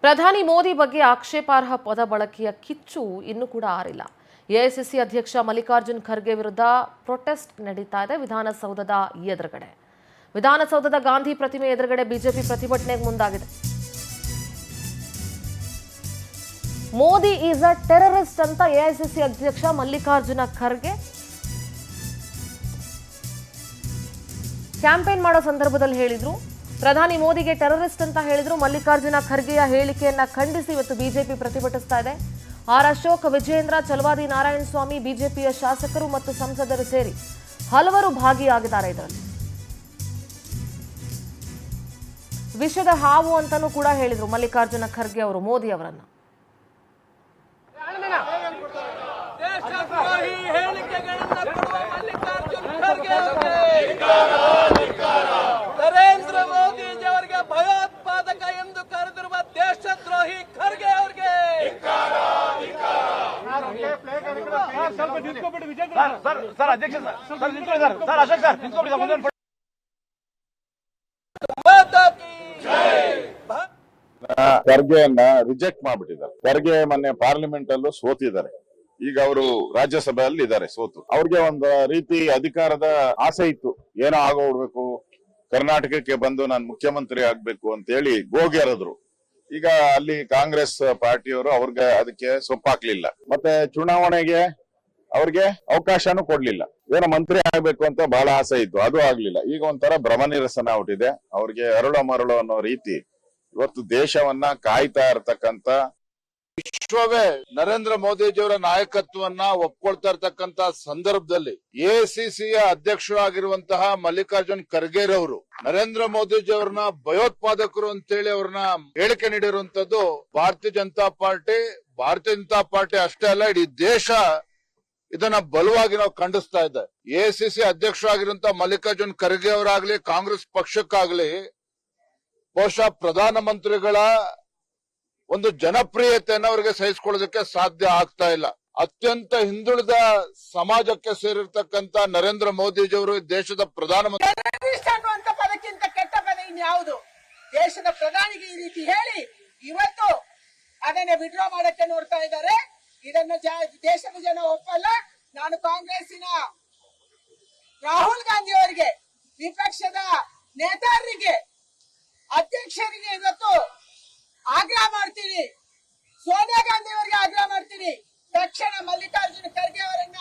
ಪ್ರಧಾನಿ ಮೋದಿ ಬಗ್ಗೆ ಆಕ್ಷೇಪಾರ್ಹ ಪದ ಬಳಕೆಯ ಕಿಚ್ಚು ಇನ್ನೂ ಕೂಡ ಆರಿಲ್ಲ. ಎಐಸಿಸಿ ಅಧ್ಯಕ್ಷ ಮಲ್ಲಿಕಾರ್ಜುನ್ ಖರ್ಗೆ ವಿರುದ್ಧ ಪ್ರೊಟೆಸ್ಟ್ ನಡೀತಾ ಇದೆ ವಿಧಾನಸೌಧದ ಎದುರುಗಡೆ. ವಿಧಾನಸೌಧದ ಗಾಂಧಿ ಪ್ರತಿಮೆ ಎದುರುಗಡೆ ಬಿಜೆಪಿ ಪ್ರತಿಭಟನೆಗೆ ಮುಂದಾಗಿದೆ. ಮೋದಿ ಈಸ್ ಅ ಟೆರರಿಸ್ಟ್ ಅಂತ ಎಐಸಿಸಿ ಅಧ್ಯಕ್ಷ ಮಲ್ಲಿಕಾರ್ಜುನ ಖರ್ಗೆ ಕ್ಯಾಂಪೇನ್ ಮಾಡೋ ಸಂದರ್ಭದಲ್ಲಿ ಹೇಳಿದ್ರು. ಪ್ರಧಾನಿ ಮೋದಿಗೆ ಟೆರರಿಸ್ಟ್ ಅಂತ ಹೇಳಿದ್ರು. ಮಲ್ಲಿಕಾರ್ಜುನ ಖರ್ಗೆಯ ಹೇಳಿಕೆಯನ್ನ ಖಂಡಿಸಿ ಇವತ್ತು ಬಿಜೆಪಿ ಪ್ರತಿಭಟಿಸ್ತಾ ಇದೆ. ಆರ್ ಅಶೋಕ್, ವಿಜೇಂದ್ರ, ಚಲವಾದಿ ನಾರಾಯಣ ಸ್ವಾಮಿ, ಬಿಜೆಪಿಯ ಶಾಸಕರು ಮತ್ತು ಸಂಸದರು ಸೇರಿ ಹಲವರು ಭಾಗಿಯಾಗಿದ್ದಾರೆ. ಇದರಲ್ಲಿ ವಿಷದ ಹಾವು ಅಂತಾನೂ ಕೂಡ ಹೇಳಿದ್ರು ಮಲ್ಲಿಕಾರ್ಜುನ ಖರ್ಗೆ ಅವರು ಮೋದಿ ಅವರನ್ನ. ನರೇಂದ್ರ ಮೋದಿಜಿಯವರಿಗೆ ಭಯೋತ್ಪಾದಕ ಎಂದು ಕರೆದಿರುವ ದೇಶದ್ರೋಹಿ ಖರ್ಗೆ ಅವರಿಗೆ ಖರ್ಗೆಯನ್ನ ರಿಜೆಕ್ಟ್ ಮಾಡ್ಬಿಟ್ಟಿದ್ದಾರೆ. ಖರ್ಗೆ ಮೊನ್ನೆ ಪಾರ್ಲಿಮೆಂಟ್ ಅಲ್ಲೂ ಸೋತಿದ್ದಾರೆ. ಈಗ ಅವರು ರಾಜ್ಯಸಭೆಯಲ್ಲಿ ಇದ್ದಾರೆ ಸೋತು. ಅವ್ರಿಗೆ ಒಂದು ರೀತಿ ಅಧಿಕಾರದ ಆಸೆ ಇತ್ತು, ಏನೋ ಆಗೋಗ್ಬೇಕು, ಕರ್ನಾಟಕಕ್ಕೆ ಬಂದು ನಾನು ಮುಖ್ಯಮಂತ್ರಿ ಆಗ್ಬೇಕು ಅಂತ ಹೇಳಿ ಗೋಗೆರೆದ್ರು. ಈಗ ಅಲ್ಲಿ ಕಾಂಗ್ರೆಸ್ ಪಾರ್ಟಿಯವರು ಅವ್ರಿಗೆ ಅದಕ್ಕೆ ಸೊಪ್ಪಾಕ್ಲಿಲ್ಲ. ಮತ್ತೆ ಚುನಾವಣೆಗೆ ಅವ್ರಿಗೆ ಅವಕಾಶನೂ ಕೊಡ್ಲಿಲ್ಲ. ಏನೋ ಮಂತ್ರಿ ಆಗ್ಬೇಕು ಅಂತ ಬಹಳ ಆಸೆ ಇತ್ತು, ಅದು ಆಗ್ಲಿಲ್ಲ. ಈಗ ಒಂಥರ ಭ್ರಮನಿರಸನ ಹುಟ್ಟಿದೆ ಅವ್ರಿಗೆ. ಅರಳು ಮರಳು ಅನ್ನೋ ರೀತಿ ಇವತ್ತು ದೇಶವನ್ನ ಕಾಯ್ತಾ ಇರ್ತಕ್ಕಂತ ವಿಶ್ವವೇ ನರೇಂದ್ರ ಮೋದಿಜಿಯವರ ನಾಯಕತ್ವವನ್ನ ಒಪ್ಕೊಳ್ತಾ ಇರ್ತಕ್ಕಂತ ಸಂದರ್ಭದಲ್ಲಿ ಎಐಸಿಸಿಯ ಅಧ್ಯಕ್ಷರಾಗಿರುವಂತಹ ಮಲ್ಲಿಕಾರ್ಜುನ್ ಖರ್ಗೆ ಅವರು ನರೇಂದ್ರ ಮೋದಿಜಿಯವರನ್ನ ಭಯೋತ್ಪಾದಕರು ಅಂತೇಳಿ ಅವ್ರನ್ನ ಹೇಳಿಕೆ ನೀಡಿರುವಂತದ್ದು ಭಾರತೀಯ ಜನತಾ ಪಾರ್ಟಿ ಅಷ್ಟೇ ಅಲ್ಲ, ಇಡೀ ದೇಶ ಇದನ್ನ ಬಲವಾಗಿ ನಾವು ಖಂಡಿಸ್ತಾ ಇದೆ. ಎಐಸಿಸಿ ಅಧ್ಯಕ್ಷರಾಗಿರುವಂತಹ ಮಲ್ಲಿಕಾರ್ಜುನ್ ಖರ್ಗೆ ಅವರಾಗ್ಲಿ, ಕಾಂಗ್ರೆಸ್ ಪಕ್ಷಕ್ಕಾಗ್ಲಿ ಬಹುಶಃ ಪ್ರಧಾನಮಂತ್ರಿಗಳ ಒಂದು ಜನಪ್ರಿಯತೆಯನ್ನು ಅವರಿಗೆ ಸಹಿಸಿಕೊಳ್ಳೋದಕ್ಕೆ ಸಾಧ್ಯ ಆಗ್ತಾ ಇಲ್ಲ. ಅತ್ಯಂತ ಹಿಂದುಳಿದ ಸಮಾಜಕ್ಕೆ ಸೇರಿರ್ತಕ್ಕಂತ ನರೇಂದ್ರ ಮೋದಿಜಿಯವರು ದೇಶದ ಪ್ರಧಾನಮಂತ್ರಿ ಅನ್ನುವಂತ ಪದಕ್ಕಿಂತ ಕೆಟ್ಟ ಪದ ಇನ್ಯಾವುದು? ದೇಶದ ಪ್ರಧಾನಿಗೆ ಈ ರೀತಿ ಹೇಳಿ ಇವತ್ತು ಅದನ್ನ ವಿಡ್ರಾ ಮಾಡಕ್ಕೆ ನೋಡ್ತಾ ಇದ್ದಾರೆ. ಇದನ್ನು ದೇಶದ ಜನ ಒಪ್ಪಲ್ಲ. ನಾನು ಕಾಂಗ್ರೆಸ್ಸಿನ ರಾಹುಲ್ ಗಾಂಧಿ ಅವರಿಗೆ, ವಿಪಕ್ಷದ ನೇತಾರರಿಗೆ, ಅಧ್ಯಕ್ಷರಿಗೆ ಇವತ್ತು ಆಗ್ರಹ ಮಾಡ್ತೀನಿ, ಸೋನಿಯಾ ಗಾಂಧಿ ಅವರಿಗೆ ಆಗ್ರಹ ಮಾಡ್ತೀನಿ, ತಕ್ಷಣ ಮಲ್ಲಿಕಾರ್ಜುನ ಖರ್ಗೆ ಅವರನ್ನ.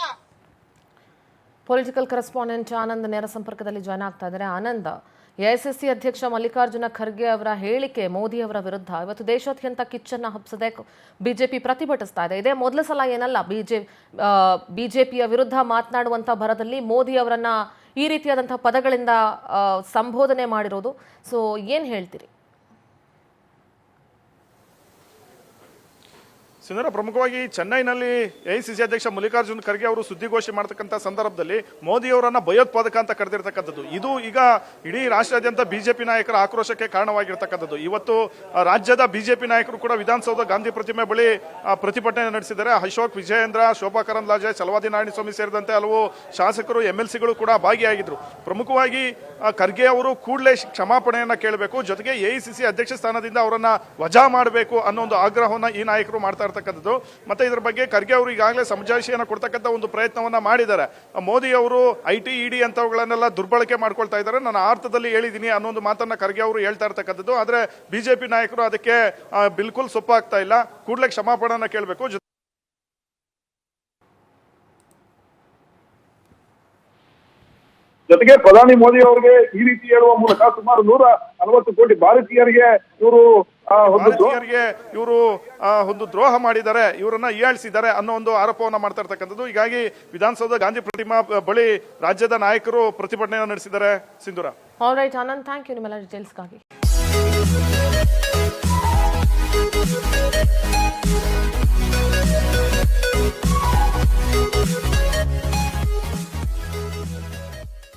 ಪೊಲಿಟಿಕಲ್ ಕರೆಸ್ಪಾಂಡೆಂಟ್ ಆನಂದ್ ನೇರ ಸಂಪರ್ಕದಲ್ಲಿ ಜಾಯ್ನ್ ಆಗ್ತಾ ಇದ್ದಾರೆ. ಆನಂದ್, ಎಐಸಿಸಿ ಅಧ್ಯಕ್ಷ ಮಲ್ಲಿಕಾರ್ಜುನ ಖರ್ಗೆ ಅವರ ಹೇಳಿಕೆ ಮೋದಿ ಅವರ ವಿರುದ್ಧ ಇವತ್ತು ದೇಶಾದ್ಯಂತ ಕಿಚ್ಚನ್ನ ಹಬ್ಸದೆ ಬಿಜೆಪಿ ಪ್ರತಿಭಟಿಸ್ತಾ ಇದೆ. ಇದೇ ಮೊದಲ ಸಲ ಏನಲ್ಲ ಬಿಜೆಪಿಯ ವಿರುದ್ಧ ಮಾತನಾಡುವಂತ ಭರದಲ್ಲಿ ಮೋದಿ ಅವರನ್ನ ಈ ರೀತಿಯಾದಂತಹ ಪದಗಳಿಂದ ಸಂಬೋಧನೆ ಮಾಡಿರೋದು. ಸೊ ಏನ್ ಹೇಳ್ತೀರಿ? ಸಿಂಧೂರ, ಪ್ರಮುಖವಾಗಿ ಚೆನ್ನೈನಲ್ಲಿ ಎಐಸಿಸಿ ಅಧ್ಯಕ್ಷ ಮಲ್ಲಿಕಾರ್ಜುನ್ ಖರ್ಗೆ ಅವರು ಸುದ್ದಿಗೋಷ್ಠಿ ಮಾಡತಕ್ಕಂಥ ಸಂದರ್ಭದಲ್ಲಿ ಮೋದಿ ಅವರನ್ನ ಭಯೋತ್ಪಾದಕ ಅಂತ ಕರೆದಿರ್ತಕ್ಕಂಥದ್ದು ಇದು ಈಗ ಇಡೀ ರಾಷ್ಟ್ರಾದ್ಯಂತ ಬಿಜೆಪಿ ನಾಯಕರ ಆಕ್ರೋಶಕ್ಕೆ ಕಾರಣವಾಗಿರ್ತಕ್ಕಂಥದ್ದು. ಇವತ್ತು ರಾಜ್ಯದ ಬಿಜೆಪಿ ನಾಯಕರು ಕೂಡ ವಿಧಾನಸೌಧ ಗಾಂಧಿ ಪ್ರತಿಮೆ ಬಳಿ ಪ್ರತಿಭಟನೆ ನಡೆಸಿದ್ದಾರೆ. ಅಶೋಕ್, ವಿಜಯೇಂದ್ರ, ಶೋಭಾ ಕರಂದ್ಲಾಜೆ, ಚಲವಾದಿ ನಾರಾಯಣ ಸ್ವಾಮಿ ಸೇರಿದಂತೆ ಹಲವು ಶಾಸಕರು, MLCಗಳು ಕೂಡ ಭಾಗಿಯಾಗಿದ್ರು. ಪ್ರಮುಖವಾಗಿ ಖರ್ಗೆ ಅವರು ಕೂಡಲೇ ಕ್ಷಮಾಪಣೆಯನ್ನ ಕೇಳಬೇಕು, ಜೊತೆಗೆ ಎಐಸಿಸಿ ಅಧ್ಯಕ್ಷ ಸ್ಥಾನದಿಂದ ಅವರನ್ನ ವಜಾ ಮಾಡಬೇಕು ಅನ್ನೋ ಒಂದು ಆಗ್ರಹವನ್ನ ಈ ನಾಯಕರು ಮಾಡ್ತಾ ಇರ್ತಕ್ಕಂಥದ್ದು. ಮತ್ತೆ ಇದರ ಬಗ್ಗೆ ಖರ್ಗೆ ಅವರು ಈಗಾಗಲೇ ಸಮಜಾಯಿಷಿಯನ್ನು ಕೊಡ್ತಕ್ಕಂಥ ಒಂದು ಪ್ರಯತ್ನವನ್ನ ಮಾಡಿದ್ದಾರೆ. ಮೋದಿ ಅವರು IT, ED ಅಂತವುಗಳನ್ನೆಲ್ಲ ದುರ್ಬಳಕೆ ಮಾಡ್ಕೊಳ್ತಾ ಇದ್ದಾರೆ, ನಾನು ಅರ್ಥದಲ್ಲಿ ಹೇಳಿದ್ದೀನಿ ಅನ್ನೋ ಒಂದು ಮಾತನ್ನ ಖರ್ಗೆ ಅವರು ಹೇಳ್ತಾ ಇರ್ತಕ್ಕಂಥದ್ದು. ಆದ್ರೆ ಬಿಜೆಪಿ ನಾಯಕರು ಅದಕ್ಕೆ ಬಿಲ್ಕುಲ್ ಸೊಪ್ಪಾಗ್ತಾ ಇಲ್ಲ. ಕೂಡಲೇ ಕ್ಷಮಾಪಣೆಯನ್ನ ಕೇಳಬೇಕು. ಜೊತೆಗೆ ಪ್ರಧಾನಿ ಮೋದಿ ಅವರಿಗೆ ಈ ರೀತಿ ಹೇಳುವ ಮೂಲಕ ಸುಮಾರು 140 ಕೋಟಿ ಭಾರತೀಯರಿಗೆ ಇವರು ಒಂದು ದ್ರೋಹ ಮಾಡಿದ್ದಾರೆ, ಇವರನ್ನ ಹೀಯಾಳಿಸಿದ್ದಾರೆ ಅನ್ನೋ ಒಂದು ಆರೋಪವನ್ನ ಮಾಡ್ತಾ ಇರ್ತಕ್ಕಂಥದ್ದು. ಹೀಗಾಗಿ ವಿಧಾನಸೌಧ ಗಾಂಧಿ ಪ್ರತಿಮಾ ಬಳಿ ರಾಜ್ಯದ ನಾಯಕರು ಪ್ರತಿಭಟನೆಯನ್ನು ನಡೆಸಿದ್ದಾರೆ. ಸಿಂಧೂರ. All right Anand, thank you ನಿಮ್ಮೆಲ್ಲ ಡೀಟೇಲ್ಸ್ಗಾಗಿ.